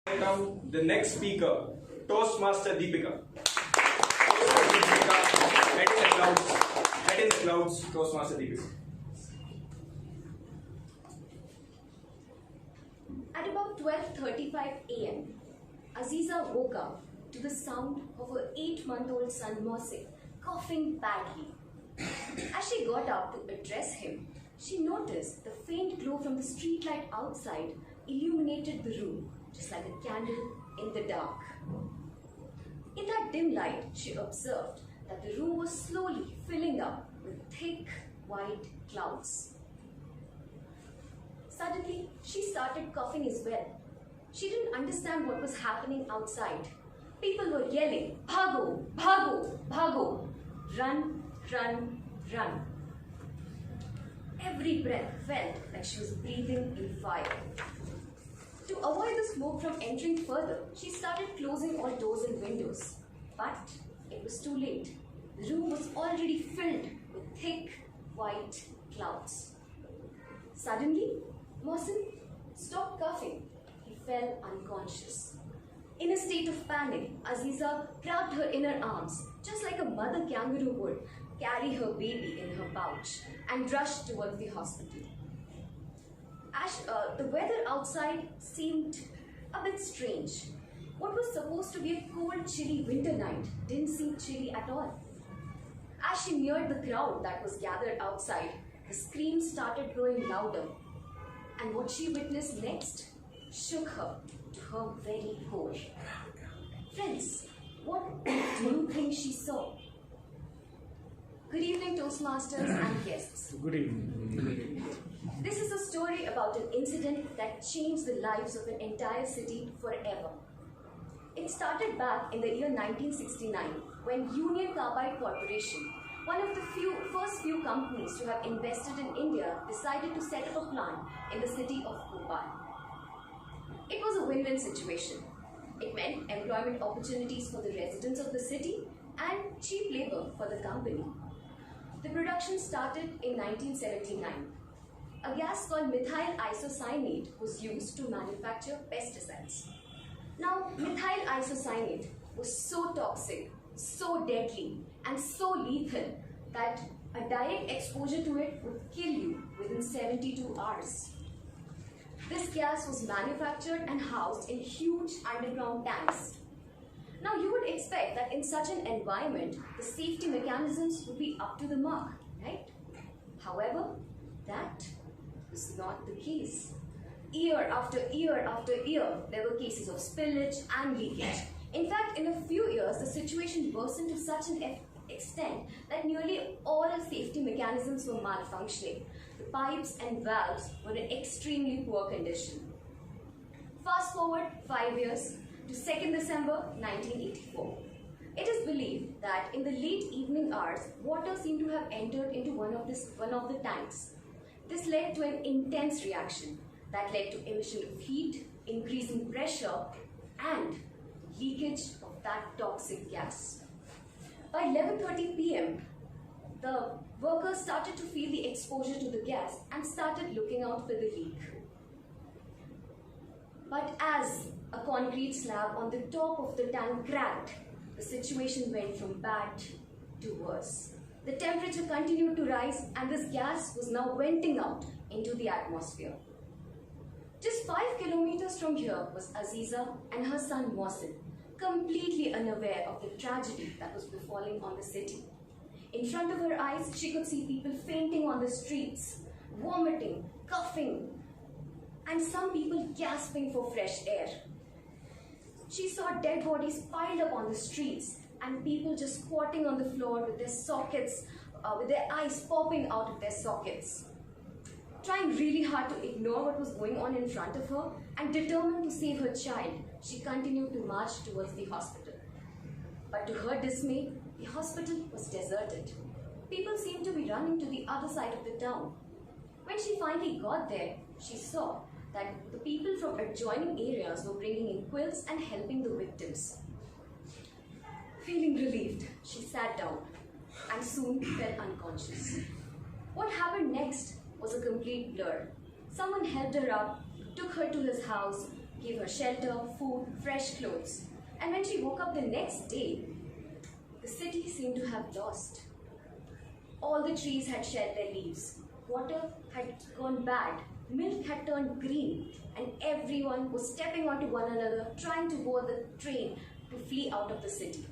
Now the next speaker, Toastmaster Deepika. Toastmaster Deepika, head in the clouds. Head in the clouds, Toastmaster Deepika. At about 12:35 a.m., Aziza woke up to the sound of her 8-month-old son Mohsin coughing badly. As she got up to address him, she noticed the faint glow from the streetlight outside illuminated the room, just like a candle in the dark. In that dim light, she observed that the room was slowly filling up with thick, white clouds. Suddenly, she started coughing as well. She didn't understand what was happening outside. People were yelling, "Bhago, bhago, bhago! Run, run, run!" Every breath felt like she was breathing in fire. To avoid the smoke from entering further, she started closing all doors and windows. But it was too late. The room was already filled with thick, white clouds. Suddenly, Mohsin stopped coughing. He fell unconscious. In a state of panic, Aziza grabbed her in her arms, just like a mother kangaroo would carry her baby in her pouch, and rushed towards the hospital. The weather outside seemed a bit strange. What was supposed to be a cold, chilly winter night didn't seem chilly at all. As she neared the crowd that was gathered outside, the screams started growing louder. And what she witnessed next shook her to her very core. Friends, what do you think she saw? Good evening, Toastmasters and guests. Good evening. This is a story about an incident that changed the lives of an entire city forever. It started back in the year 1969 when Union Carbide Corporation, one of the first few companies to have invested in India, decided to set up a plant in the city of Bhopal. It was a win-win situation. It meant employment opportunities for the residents of the city and cheap labor for the company. The production started in 1979. A gas called methyl isocyanate was used to manufacture pesticides. Now, methyl isocyanate was so toxic, so deadly, and so lethal that a direct exposure to it would kill you within 72 hours. This gas was manufactured and housed in huge underground tanks. Now, you would expect that in such an environment, the safety mechanisms would be up to the mark, right? However, that was not the case. Year after year after year, there were cases of spillage and leakage. In fact, in a few years, the situation worsened to such an extent that nearly all safety mechanisms were malfunctioning. The pipes and valves were in extremely poor condition. Fast forward 5 years to 2nd December 1984. It is believed that in the late evening hours, water seemed to have entered into one of the tanks. This led to an intense reaction that led to emission of heat, increase in pressure, and leakage of that toxic gas. By 11:30 p.m., the workers started to feel the exposure to the gas and started looking out for the leak. But as a concrete slab on the top of the tank cracked, the situation went from bad to worse. The temperature continued to rise and this gas was now venting out into the atmosphere. Just 5 kilometers from here was Aziza and her son Mohsin, completely unaware of the tragedy that was befalling on the city. In front of her eyes, she could see people fainting on the streets, vomiting, coughing, and some people gasping for fresh air. She saw dead bodies piled up on the streets and people just squatting on the floor with their sockets, with their eyes popping out of their sockets. Trying really hard to ignore what was going on in front of her and determined to save her child, she continued to march towards the hospital. But to her dismay, the hospital was deserted. People seemed to be running to the other side of the town. When she finally got there, she saw that the people from adjoining areas were bringing in quilts and helping the victims. Feeling relieved, she sat down and soon fell unconscious. What happened next was a complete blur. Someone helped her up, took her to his house, gave her shelter, food, fresh clothes. And when she woke up the next day, the city seemed to have lost. All the trees had shed their leaves. Water had gone bad. Milk had turned green. And everyone was stepping onto one another, trying to board the train to flee out of the city.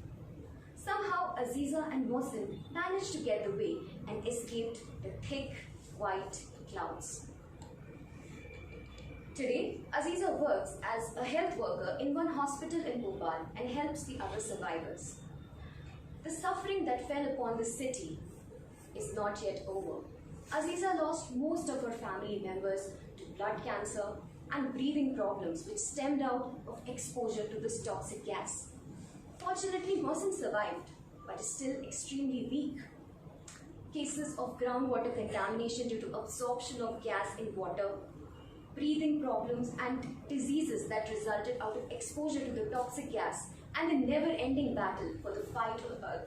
Somehow, Aziza and Mohsin managed to get away and escaped the thick, white clouds. Today, Aziza works as a health worker in one hospital in Bhopal and helps the other survivors. The suffering that fell upon the city is not yet over. Aziza lost most of her family members to blood cancer and breathing problems which stemmed out of exposure to this toxic gas. Fortunately, Mohsin survived, but is still extremely weak. Cases of groundwater contamination due to absorption of gas in water, breathing problems and diseases that resulted out of exposure to the toxic gas, and the never-ending battle for the fight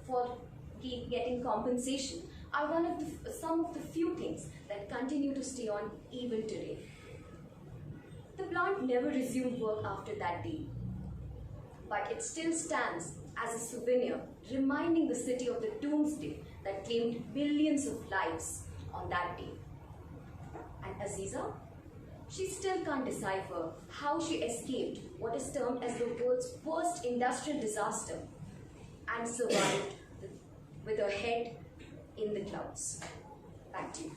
for getting compensation are some of the few things that continue to stay on even today. The plant never resumed work after that day, but it still stands as a souvenir reminding the city of the doomsday that claimed billions of lives on that day. And Aziza? She still can't decipher how she escaped what is termed as the world's worst industrial disaster and survived with her head in the clouds. Back to you.